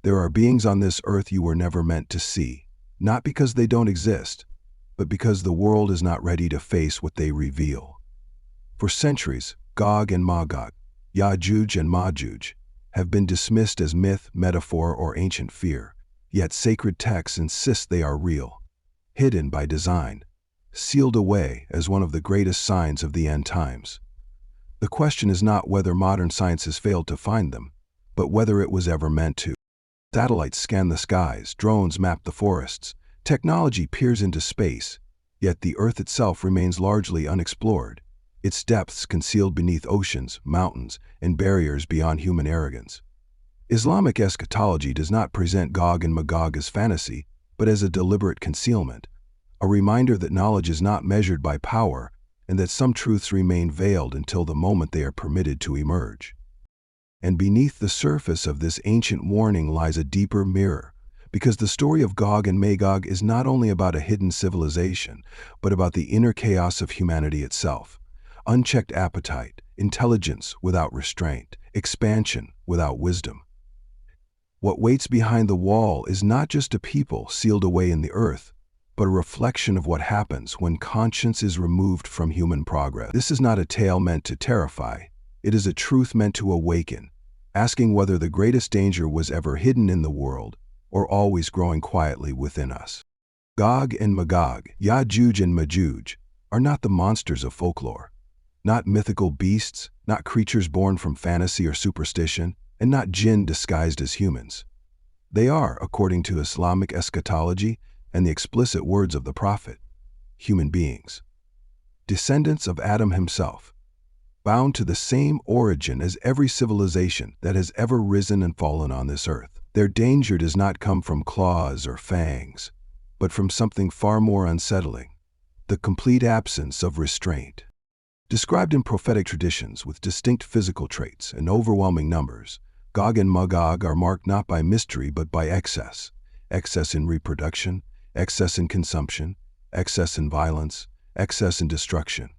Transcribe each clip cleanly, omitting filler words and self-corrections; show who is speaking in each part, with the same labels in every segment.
Speaker 1: There are beings on this earth you were never meant to see, not because they don't exist, but because the world is not ready to face what they reveal. For centuries, Gog and Magog, Ya'juj and Ma'juj, have been dismissed as myth, metaphor, or ancient fear, yet sacred texts insist they are real, hidden by design, sealed away as one of the greatest signs of the end times. The question is not whether modern science has failed to find them, but whether it was ever meant to. Satellites scan the skies, drones map the forests, technology peers into space, yet the Earth itself remains largely unexplored, its depths concealed beneath oceans, mountains, and barriers beyond human arrogance. Islamic eschatology does not present Gog and Magog as fantasy, but as a deliberate concealment, a reminder that knowledge is not measured by power and that some truths remain veiled until the moment they are permitted to emerge. And beneath the surface of this ancient warning lies a deeper mirror, because the story of Gog and Magog is not only about a hidden civilization, but about the inner chaos of humanity itself. Unchecked appetite, intelligence without restraint, expansion without wisdom. What waits behind the wall is not just a people sealed away in the earth, but a reflection of what happens when conscience is removed from human progress. This is not a tale meant to terrify. It is a truth meant to awaken, asking whether the greatest danger was ever hidden in the world or always growing quietly within us. Gog and Magog, Ya'juj and Ma'juj, are not the monsters of folklore, not mythical beasts, not creatures born from fantasy or superstition, and not jinn disguised as humans. They are, according to Islamic eschatology and the explicit words of the Prophet, human beings, descendants of Adam himself, bound to the same origin as every civilization that has ever risen and fallen on this earth. Their danger does not come from claws or fangs, but from something far more unsettling, the complete absence of restraint. Described in prophetic traditions with distinct physical traits and overwhelming numbers, Gog and Magog are marked not by mystery but by excess. Excess in reproduction, excess in consumption, excess in violence, excess in destruction.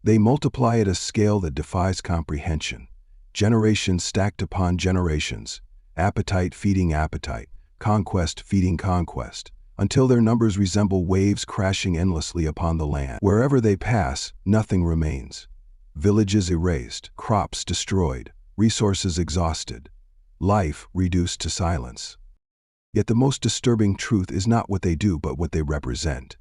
Speaker 1: They multiply at a scale that defies comprehension, generations stacked upon generations, appetite feeding appetite, conquest feeding conquest, until their numbers resemble waves crashing endlessly upon the land. Wherever they pass, nothing remains. Villages erased, crops destroyed, resources exhausted, life reduced to silence. Yet the most disturbing truth is not what they do but what they represent.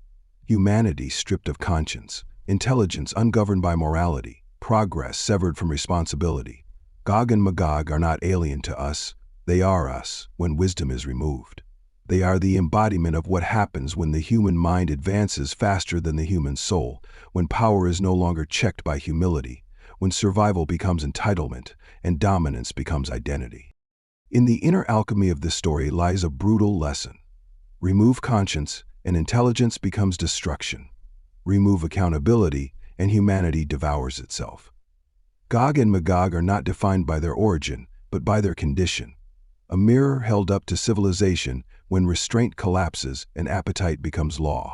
Speaker 1: Humanity stripped of conscience, intelligence ungoverned by morality, progress severed from responsibility. Gog and Magog are not alien to us, they are us when wisdom is removed. They are the embodiment of what happens when the human mind advances faster than the human soul, when power is no longer checked by humility, when survival becomes entitlement and dominance becomes identity. In the inner alchemy of this story lies a brutal lesson. Remove conscience, and intelligence becomes destruction. Remove accountability, and humanity devours itself. Gog and Magog are not defined by their origin, but by their condition. A mirror held up to civilization when restraint collapses and appetite becomes law.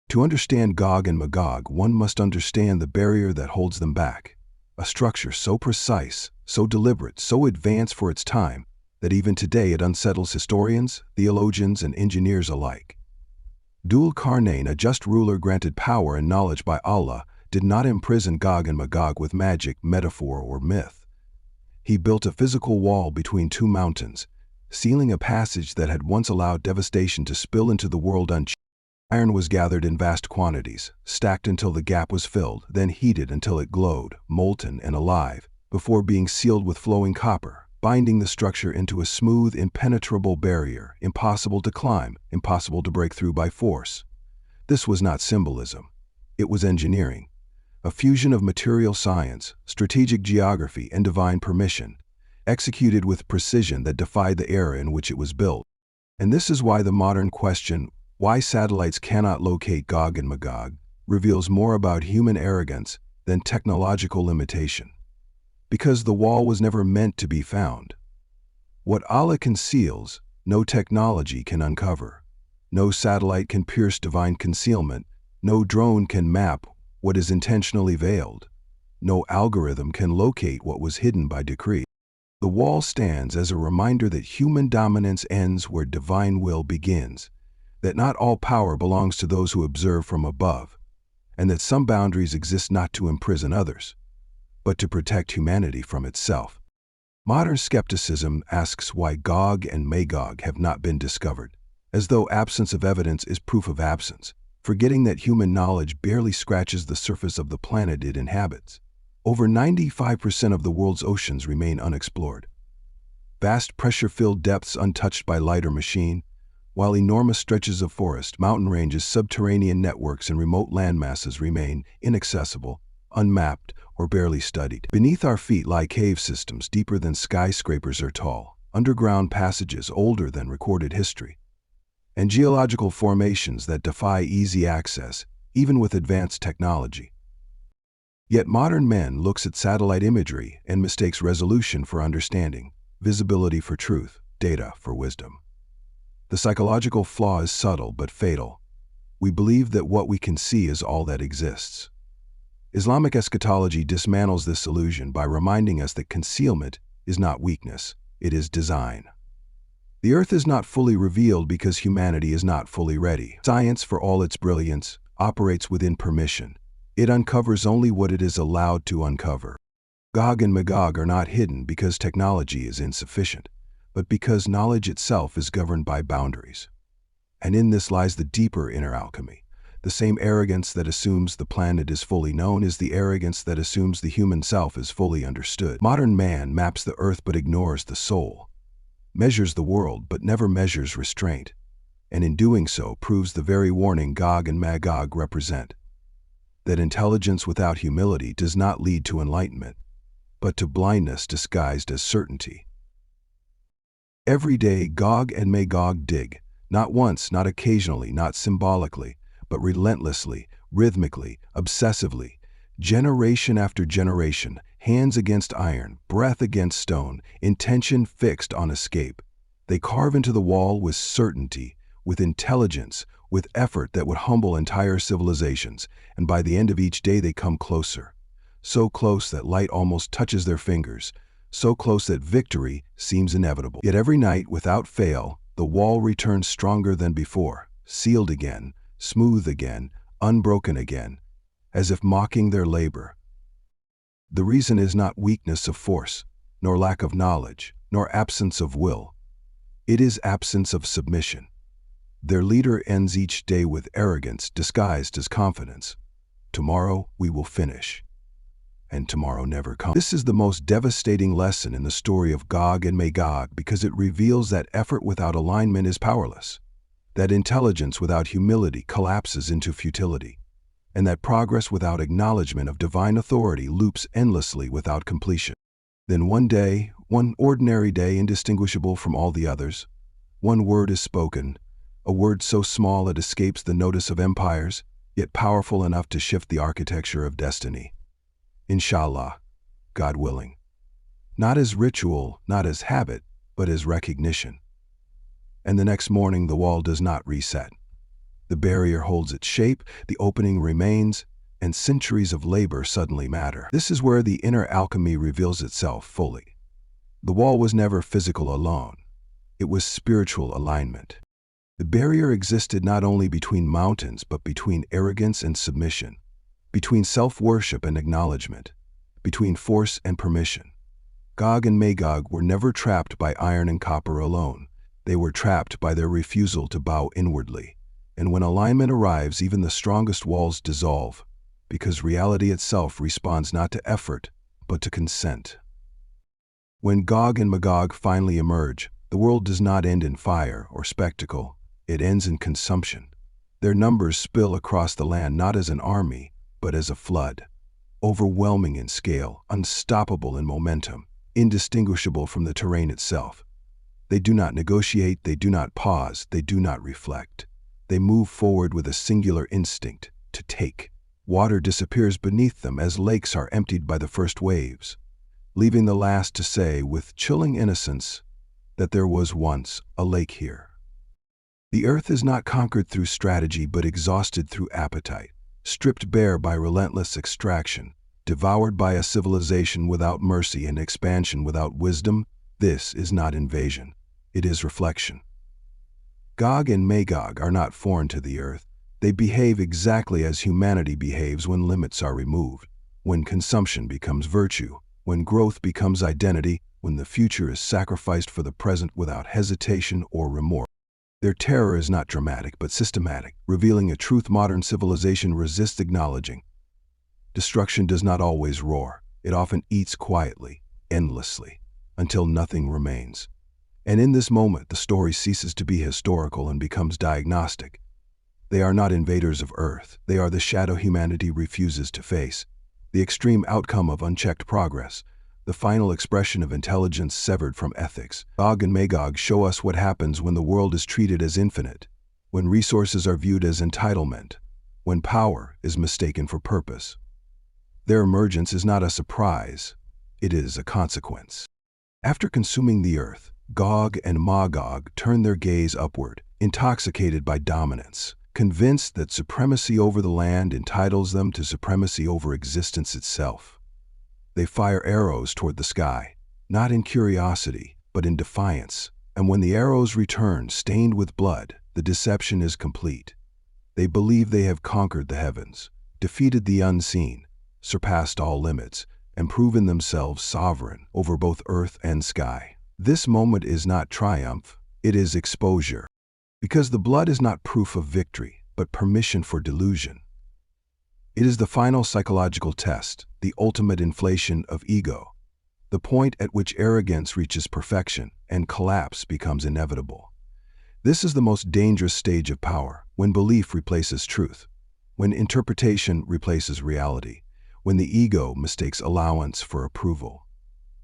Speaker 1: To understand Gog and Magog, one must understand the barrier that holds them back. A structure so precise, so deliberate, so advanced for its time, that even today it unsettles historians, theologians, and engineers alike. Dhul Qarnayn, a just ruler granted power and knowledge by Allah, did not imprison Gog and Magog with magic, metaphor, or myth. He built a physical wall between two mountains, sealing a passage that had once allowed devastation to spill into the world unchecked. Iron was gathered in vast quantities, stacked until the gap was filled, then heated until it glowed, molten and alive, before being sealed with flowing copper, binding the structure into a smooth, impenetrable barrier, impossible to climb, impossible to break through by force. This was not symbolism. It was engineering, a fusion of material science, strategic geography, and divine permission, executed with precision that defied the era in which it was built. And this is why the modern question, why satellites cannot locate Gog and Magog, reveals more about human arrogance than technological limitation. Because the wall was never meant to be found. What Allah conceals, no technology can uncover. No satellite can pierce divine concealment. No drone can map what is intentionally veiled. No algorithm can locate what was hidden by decree. The wall stands as a reminder that human dominance ends where divine will begins, that not all power belongs to those who observe from above, and that some boundaries exist not to imprison others, but to protect humanity from itself. Modern skepticism asks why Gog and Magog have not been discovered, as though absence of evidence is proof of absence, forgetting that human knowledge barely scratches the surface of the planet it inhabits. Over 95% of the world's oceans remain unexplored. Vast pressure-filled depths untouched by light or machine, while enormous stretches of forest, mountain ranges, subterranean networks, and remote landmasses remain inaccessible, unmapped, or barely studied. Beneath our feet lie cave systems deeper than skyscrapers are tall, underground passages older than recorded history, and geological formations that defy easy access, even with advanced technology. Yet modern man looks at satellite imagery and mistakes resolution for understanding, visibility for truth, data for wisdom. The psychological flaw is subtle but fatal. We believe that what we can see is all that exists. Islamic eschatology dismantles this illusion by reminding us that concealment is not weakness, it is design. The earth is not fully revealed because humanity is not fully ready. Science, for all its brilliance, operates within permission. It uncovers only what it is allowed to uncover. Gog and Magog are not hidden because technology is insufficient, but because knowledge itself is governed by boundaries. And in this lies the deeper inner alchemy. The same arrogance that assumes the planet is fully known is the arrogance that assumes the human self is fully understood. Modern man maps the earth but ignores the soul, measures the world but never measures restraint, and in doing so proves the very warning Gog and Magog represent, that intelligence without humility does not lead to enlightenment, but to blindness disguised as certainty. Every day Gog and Magog dig, not once, not occasionally, not symbolically, but relentlessly, rhythmically, obsessively, generation after generation, hands against iron, breath against stone, intention fixed on escape. They carve into the wall with certainty, with intelligence, with effort that would humble entire civilizations, and by the end of each day they come closer. So close that light almost touches their fingers, so close that victory seems inevitable. Yet every night, without fail, the wall returns stronger than before, sealed again, smooth again, unbroken again, as if mocking their labor. The reason is not weakness of force, nor lack of knowledge, nor absence of will. It is absence of submission. Their leader ends each day with arrogance disguised as confidence. Tomorrow we will finish. And tomorrow never comes. This is the most devastating lesson in the story of Gog and Magog because it reveals that effort without alignment is powerless, that intelligence without humility collapses into futility, and that progress without acknowledgement of divine authority loops endlessly without completion. Then one day, one ordinary day indistinguishable from all the others, one word is spoken, a word so small it escapes the notice of empires, yet powerful enough to shift the architecture of destiny. Inshallah, God willing. Not as ritual, not as habit, but as recognition. And the next morning the wall does not reset. The barrier holds its shape, the opening remains, and centuries of labor suddenly matter. This is where the inner alchemy reveals itself fully. The wall was never physical alone. It was spiritual alignment. The barrier existed not only between mountains, but between arrogance and submission, between self-worship and acknowledgement, between force and permission. Gog and Magog were never trapped by iron and copper alone. They were trapped by their refusal to bow inwardly. And when alignment arrives, even the strongest walls dissolve, because reality itself responds not to effort, but to consent. When Gog and Magog finally emerge, the world does not end in fire or spectacle, it ends in consumption. Their numbers spill across the land not as an army, but as a flood, overwhelming in scale, unstoppable in momentum, indistinguishable from the terrain itself. They do not negotiate, they do not pause, they do not reflect. They move forward with a singular instinct, to take. Water disappears beneath them as lakes are emptied by the first waves, leaving the last to say with chilling innocence that there was once a lake here. The earth is not conquered through strategy but exhausted through appetite, stripped bare by relentless extraction, devoured by a civilization without mercy and expansion without wisdom, This is not invasion. It is reflection. Gog and Magog are not foreign to the earth. They behave exactly as humanity behaves when limits are removed, when consumption becomes virtue, when growth becomes identity, when the future is sacrificed for the present without hesitation or remorse. Their terror is not dramatic but systematic, revealing a truth modern civilization resists acknowledging. Destruction does not always roar. It often eats quietly, endlessly, until nothing remains. And in this moment, the story ceases to be historical and becomes diagnostic. They are not invaders of Earth. They are the shadow humanity refuses to face, the extreme outcome of unchecked progress, the final expression of intelligence severed from ethics. Gog and Magog show us what happens when the world is treated as infinite, when resources are viewed as entitlement, when power is mistaken for purpose. Their emergence is not a surprise. It is a consequence. After consuming the earth, Gog and Magog turn their gaze upward, intoxicated by dominance, convinced that supremacy over the land entitles them to supremacy over existence itself. They fire arrows toward the sky, not in curiosity, but in defiance, and when the arrows return stained with blood, the deception is complete. They believe they have conquered the heavens, defeated the unseen, surpassed all limits, and proven themselves sovereign over both earth and sky. This moment is not triumph, it is exposure. Because the blood is not proof of victory, but permission for delusion. It is the final psychological test, the ultimate inflation of ego, the point at which arrogance reaches perfection and collapse becomes inevitable. This is the most dangerous stage of power, when belief replaces truth, when interpretation replaces reality, when the ego mistakes allowance for approval.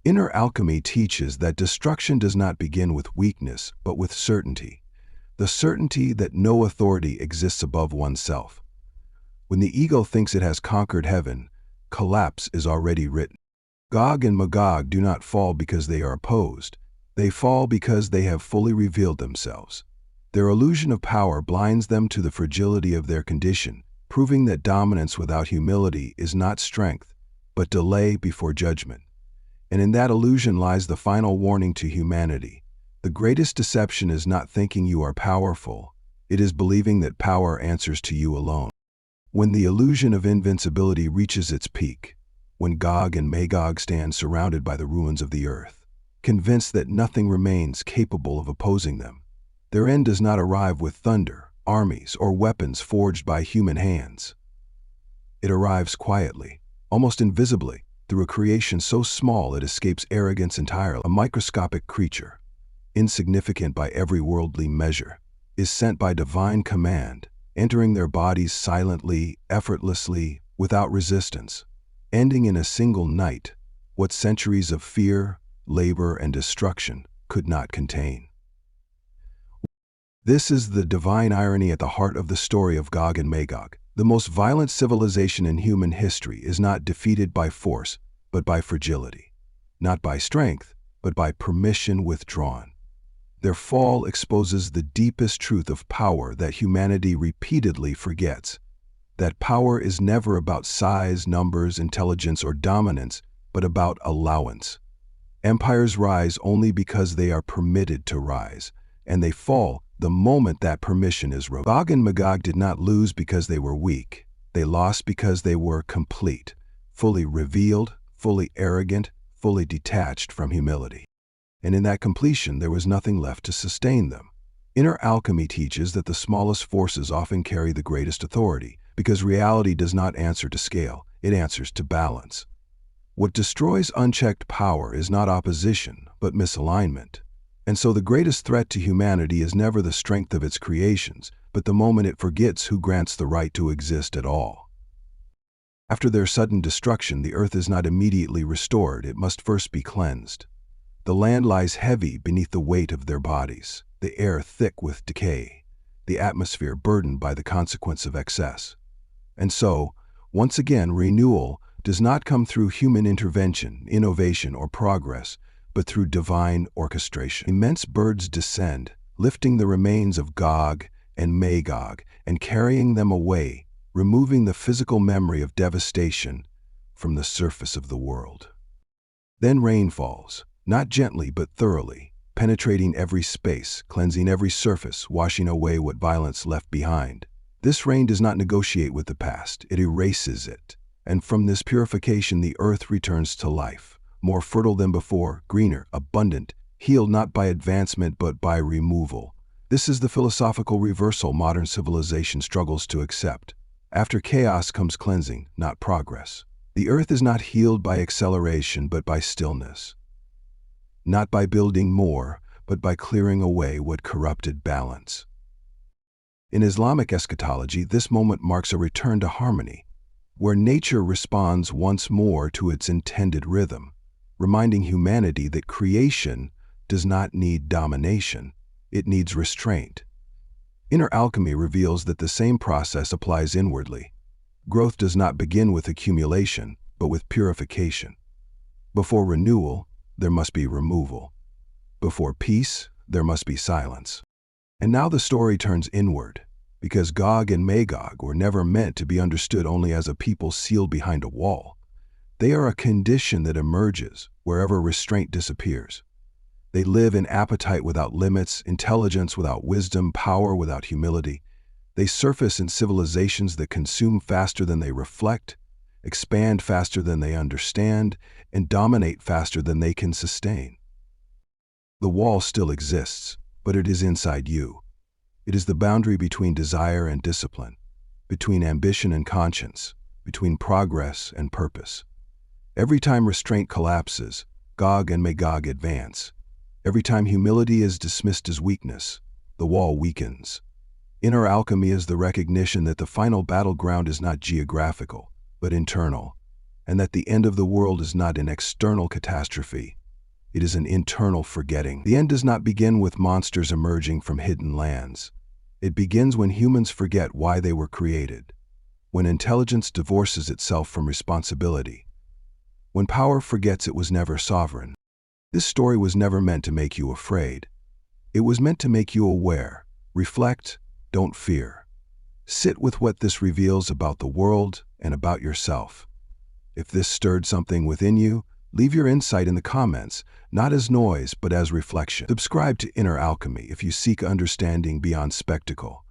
Speaker 1: Inner Alchemy teaches that destruction does not begin with weakness, but with certainty. The certainty that no authority exists above oneself. When the ego thinks it has conquered heaven, collapse is already written. Gog and Magog do not fall because they are opposed. They fall because they have fully revealed themselves. Their illusion of power blinds them to the fragility of their condition, proving that dominance without humility is not strength, but delay before judgment. And in that illusion lies the final warning to humanity. The greatest deception is not thinking you are powerful. It is believing that power answers to you alone. When the illusion of invincibility reaches its peak, when Gog and Magog stand surrounded by the ruins of the earth, convinced that nothing remains capable of opposing them, their end does not arrive with thunder, armies, or weapons forged by human hands. It arrives quietly, almost invisibly, through a creation so small it escapes arrogance entirely. A microscopic creature, insignificant by every worldly measure, is sent by divine command, entering their bodies silently, effortlessly, without resistance, ending in a single night what centuries of fear, labor, and destruction could not contain. This is the divine irony at the heart of the story of Gog and Magog. The most violent civilization in human history is not defeated by force, but by fragility. Not by strength, but by permission withdrawn. Their fall exposes the deepest truth of power that humanity repeatedly forgets. That power is never about size, numbers, intelligence, or dominance, but about allowance. Empires rise only because they are permitted to rise, and they fall the moment that permission is revoked. Gog and Magog did not lose because they were weak. They lost because they were complete, fully revealed, fully arrogant, fully detached from humility. And in that completion, there was nothing left to sustain them. Inner Alchemy teaches that the smallest forces often carry the greatest authority, because reality does not answer to scale, it answers to balance. What destroys unchecked power is not opposition, but misalignment. And so the greatest threat to humanity is never the strength of its creations, but the moment it forgets who grants the right to exist at all. After their sudden destruction, the earth is not immediately restored, it must first be cleansed. The land lies heavy beneath the weight of their bodies, the air thick with decay, the atmosphere burdened by the consequence of excess. And so, once again, renewal does not come through human intervention, innovation, or progress, but through divine orchestration. Immense birds descend, lifting the remains of Gog and Magog and carrying them away, removing the physical memory of devastation from the surface of the world. Then rain falls, Not gently but thoroughly, penetrating every space, cleansing every surface, washing away what violence left behind. This rain does not negotiate with the past, it erases it. And from this purification the earth returns to life, more fertile than before, greener, abundant, healed not by advancement but by removal. This is the philosophical reversal modern civilization struggles to accept. After chaos comes cleansing, not progress. The earth is not healed by acceleration but by stillness. Not by building more, but by clearing away what corrupted balance. In Islamic eschatology, this moment marks a return to harmony, where nature responds once more to its intended rhythm, reminding humanity that creation does not need domination, it needs restraint. Inner Alchemy reveals that the same process applies inwardly. Growth does not begin with accumulation, but with purification. Before renewal, there must be removal. Before peace, there must be silence. And now the story turns inward, because Gog and Magog were never meant to be understood only as a people sealed behind a wall. They are a condition that emerges wherever restraint disappears. They live in appetite without limits, intelligence without wisdom, power without humility. They surface in civilizations that consume faster than they reflect, expand faster than they understand, and dominate faster than they can sustain. The wall still exists, but it is inside you. It is the boundary between desire and discipline, between ambition and conscience, between progress and purpose. Every time restraint collapses, Gog and Magog advance. Every time humility is dismissed as weakness, the wall weakens. Inner alchemy is the recognition that the final battleground is not geographical, but internal, and that the end of the world is not an external catastrophe. It is an internal forgetting. The end does not begin with monsters emerging from hidden lands. It begins when humans forget why they were created, when intelligence divorces itself from responsibility, when power forgets it was never sovereign. This story was never meant to make you afraid. It was meant to make you aware. Reflect, don't fear. Sit with what this reveals about the world and about yourself. If this stirred something within you, leave your insight in the comments, not as noise, but as reflection. Subscribe to Inner Alchemy if you seek understanding beyond spectacle,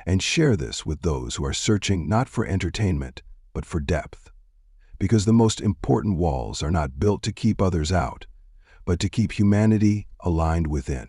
Speaker 1: and share this with those who are searching not for entertainment, but for depth. Because the most important walls are not built to keep others out, but to keep humanity aligned within.